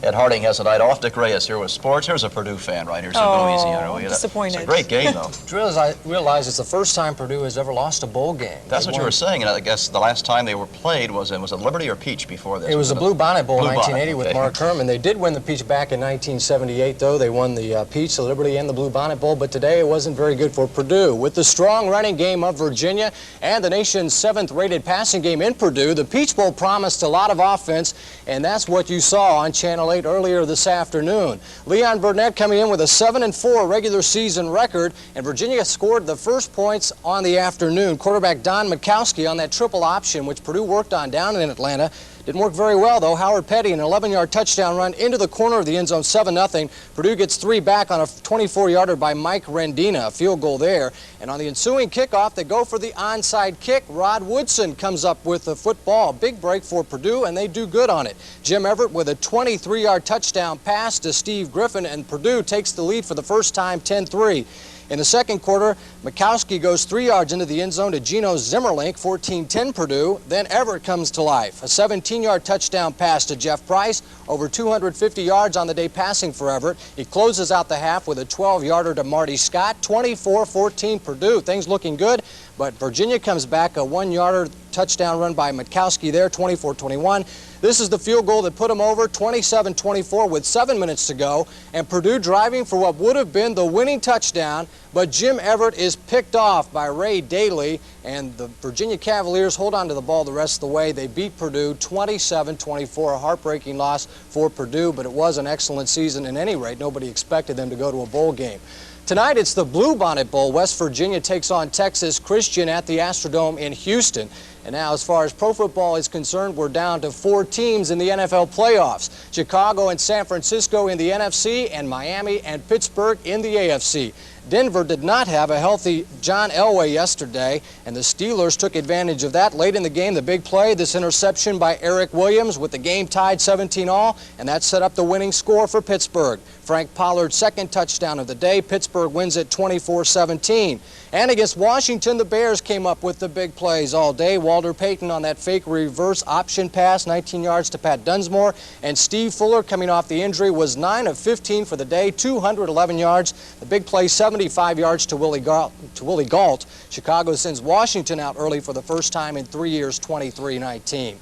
Ed Harding has a night off. Dick Reyes here with sports. Here's a Purdue fan right here, so go easy on her. Disappointed. It's a great game, though. Realize it's the first time Purdue has ever lost a bowl game. That's what you were saying, and I guess the last time they were played was it Liberty or Peach before this? It was the Blue Bonnet Bowl in 1980 with okay. Mark Herman. They did win the Peach back in 1978, though. They won the Peach, the Liberty, and the Blue Bonnet Bowl, but today it wasn't very good for Purdue. With the strong running game of Virginia and the nation's 7th-rated passing game in Purdue, the Peach Bowl promised a lot of offense, and that's what you saw on Channel 8 earlier this afternoon. Leon Burnett coming in with a 7-4 regular season record, and Virginia scored the first points on the afternoon. Quarterback Don Mikowski on that triple option, which Purdue worked on down in Atlanta. Didn't work very well, though. Howard Petty, an 11-yard touchdown run into the corner of the end zone, 7-0. Purdue gets 3 back on a 24-yarder by Mike Rendina, a field goal there. And on the ensuing kickoff, they go for the onside kick. Rod Woodson comes up with the football. Big break for Purdue, and they do good on it. Jim Everett with a 23-yard touchdown pass to Steve Griffin, and Purdue takes the lead for the first time, 10-3. In the second quarter, Mikowski goes 3 yards into the end zone to Geno Zimmerlink, 14-10 Purdue. Then Everett comes to life. A 17-yard touchdown pass to Jeff Price, over 250 yards on the day passing for Everett. He closes out the half with a 12-yarder to Marty Scott, 24-14 Purdue. Things looking good, but Virginia comes back, a 1-yarder touchdown run by Mikowski there, 24-21. This is the field goal that put them over, 27-24 with 7 minutes to go, and Purdue driving for what would have been the winning touchdown, but Jim Everett is picked off by Ray Daly, and the Virginia Cavaliers hold on to the ball the rest of the way. They beat Purdue 27-24, a heartbreaking loss for Purdue, but it was an excellent season at any rate. Nobody expected them to go to a bowl game. Tonight, it's the Blue Bonnet Bowl. West Virginia takes on Texas Christian at the Astrodome in Houston. And now, as far as pro football is concerned, we're down to 4 teams in the NFL playoffs. Chicago and San Francisco in the NFC, and Miami and Pittsburgh in the AFC. Denver did not have a healthy John Elway yesterday, and the Steelers took advantage of that. Late in the game, the big play, this interception by Eric Williams with the game tied 17-all, and that set up the winning score for Pittsburgh. Frank Pollard's second touchdown of the day. Pittsburgh wins it 24-17. And against Washington, the Bears came up with the big plays all day. Walter Payton on that fake reverse option pass, 19 yards to Pat Dunsmore. And Steve Fuller, coming off the injury, was 9 of 15 for the day, 211 yards. The big play, 75 yards to Willie Gault. Chicago sends Washington out early for the first time in 3 years, 23-19.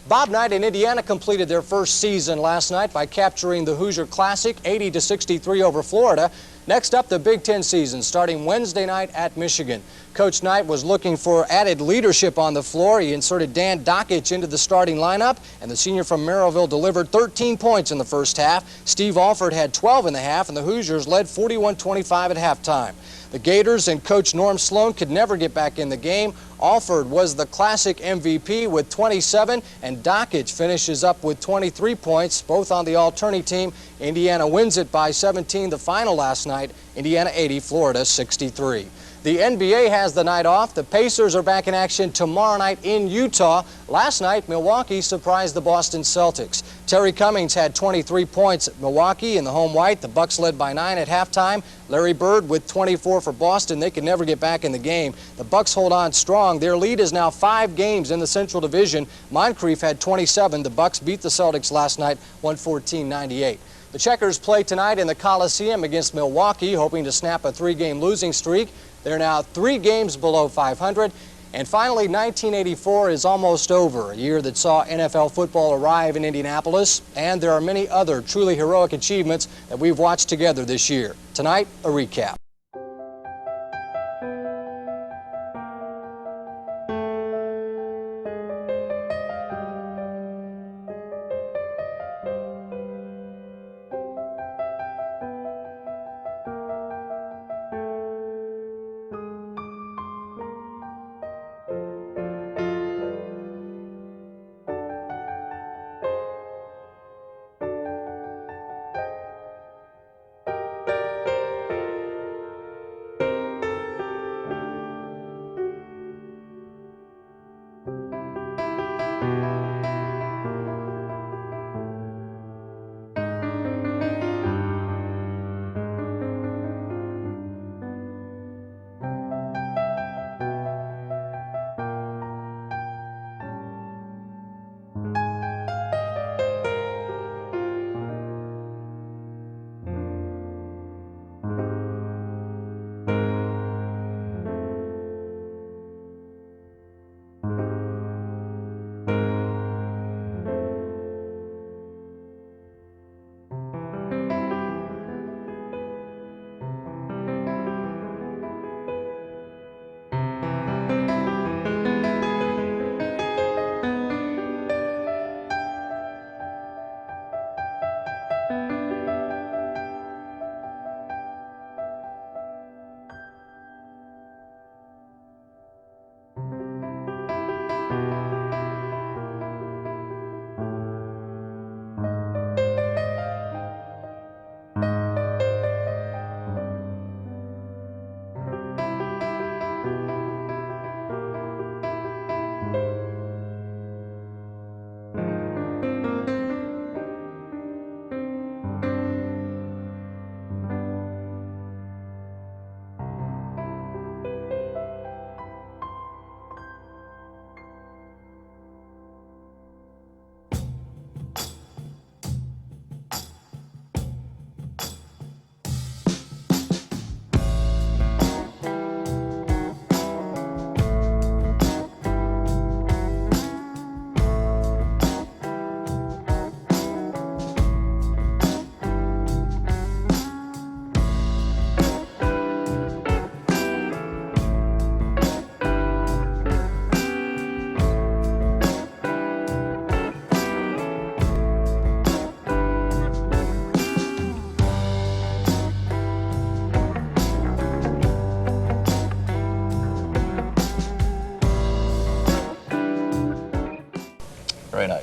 Bob Knight and Indiana completed their first season last night by capturing the Hoosier Classic 80-63 over Florida. Next up, the Big Ten season, starting Wednesday night at Michigan. Coach Knight was looking for added leadership on the floor. He inserted Dan Dockich into the starting lineup, and the senior from Merrillville delivered 13 points in the first half. Steve Alford had 12 in the half, and the Hoosiers led 41-25 at halftime. The Gators and Coach Norm Sloan could never get back in the game. Alford was the Classic MVP with 27, and Dockich finishes up with 23 points, both on the all-tourney team. Indiana wins it by 17, the final last night. Indiana 80, Florida 63. The NBA has the night off. The Pacers are back in action tomorrow night in Utah. Last night, Milwaukee surprised the Boston Celtics. Terry Cummings had 23 points at Milwaukee in the home white. The Bucks led by 9 at halftime. Larry Bird with 24 for Boston. They could never get back in the game. The Bucks hold on strong. Their lead is now 5 games in the Central Division. Moncrief had 27. The Bucks beat the Celtics last night, 114-98. The Checkers play tonight in the Coliseum against Milwaukee, hoping to snap a 3-game losing streak. They're now 3 games below 500. And finally, 1984 is almost over, a year that saw NFL football arrive in Indianapolis. And there are many other truly heroic achievements that we've watched together this year. Tonight, a recap.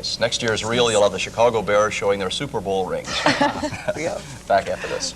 Vegas. Next year's reel, you'll have the Chicago Bears showing their Super Bowl rings. Yeah. Back after this.